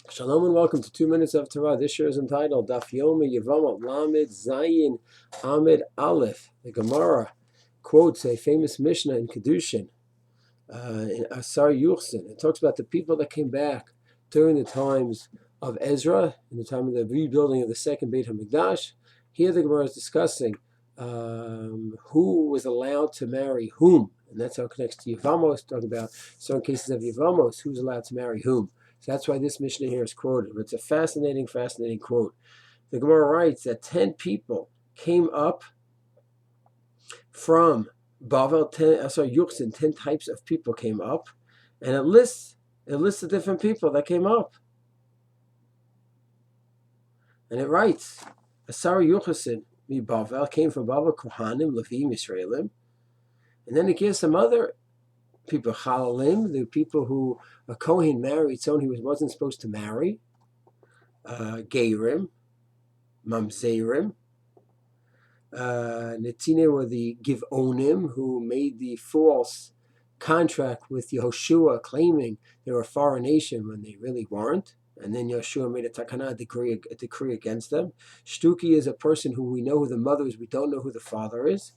Shalom and welcome to 2 Minutes of Torah. This year is entitled Daf Yomi Yevamot Zion Amid Aleph. The Gemara quotes a famous Mishnah in Kedushin, in Asar Yuchsin. It talks about the people that came back during the times of Ezra, in the time of the rebuilding of the second Beit HaMikdash. Here the Gemara is discussing who was allowed to marry whom. And that's how it connects to Yevamos, talking about certain cases of Yevamos, who's allowed to marry whom. So that's why this Mishnah here is quoted. But it's a fascinating quote. The Gemara writes that 10 people came up from Bavel, 10 types of people came up, and it lists the different people that came up. And it writes, Asar Yuchasin mi Bavel came from Bavel, Kohanim, Levim, Yisraelim. And then it gives some other people, Chalalim, the people who a Kohen married someone he wasn't supposed to marry, Geirim, Mamzerim, Netine were the Givonim who made the false contract with Yehoshua, claiming they were a foreign nation when they really weren't. And then Yeshua made a takana, a decree against them. Shtuki is a person who we know who the mother is, we don't know who the father is.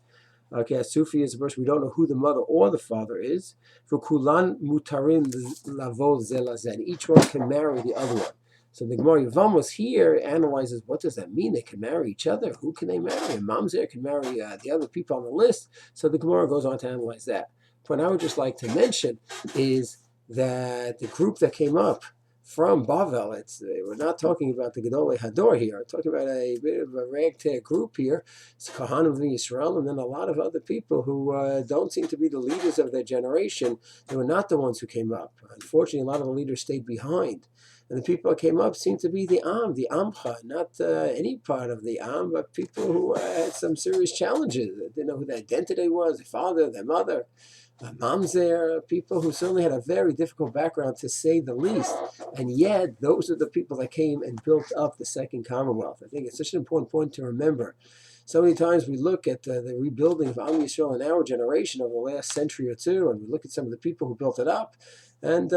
Okay, a Sufi is a person we don't know who the mother or the father is. For kulan mutarim lavol zelazen, each one can marry the other one. So the Gemara Yevamos here analyzes what does that mean? They can marry each other. Who can they marry? And Mamzer can marry the other people on the list. So the Gemara goes on to analyze that. What I would just like to mention is that the group that came up from Bavel, we're not talking about the Gedolei Hador here. We're talking about a bit of a ragtag group here. It's Kohanim of Yisrael, and then a lot of other people who don't seem to be the leaders of their generation. They were not the ones who came up. Unfortunately, a lot of the leaders stayed behind. And the people that came up seemed to be the the Amcha, not any part of the but people who had some serious challenges. They didn't know who their identity was, their father, their mother. Mamzer, people who certainly had a very difficult background, to say the least, and yet those are the people that came and built up the second Commonwealth. I think it's such an important point to remember. So many times we look at the rebuilding of Am Yisrael in our generation over the last century or two, and we look at some of the people who built it up, and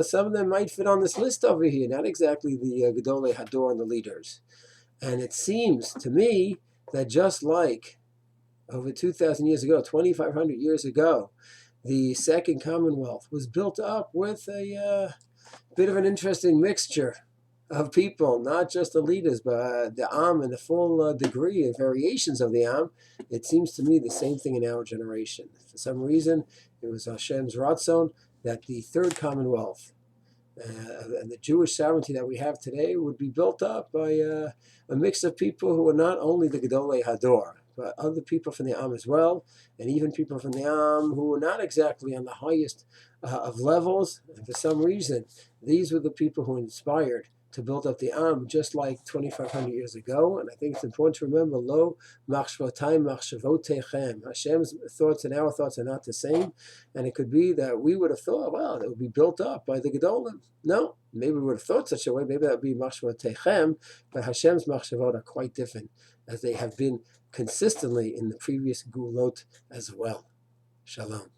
some of them might fit on this list over here, not exactly the Gedolei Hador and the leaders. And it seems to me that just like over 2,000 years ago, 2,500 years ago, the Second Commonwealth was built up with a bit of an interesting mixture of people, not just the leaders, but the Am and the full degree of variations of the Am. It seems to me the same thing in our generation. For some reason, it was Hashem's Ratzon that the Third Commonwealth and the Jewish sovereignty that we have today would be built up by a mix of people who are not only the Gedolei Hador, but other people from the Am as well, and even people from the Am who were not exactly on the highest of levels. And for some reason, these were the people who inspired to build up the Am, just like 2,500 years ago. And I think it's important to remember, Lo machshvotai machshavotechem. Hashem's thoughts and our thoughts are not the same. And it could be that we would have thought, well, it would be built up by the Gedolim. No, maybe we would have thought such a way. Maybe that would be machshavotechem, but Hashem's machshavot are quite different, as they have been consistently in the previous Gulot as well. Shalom.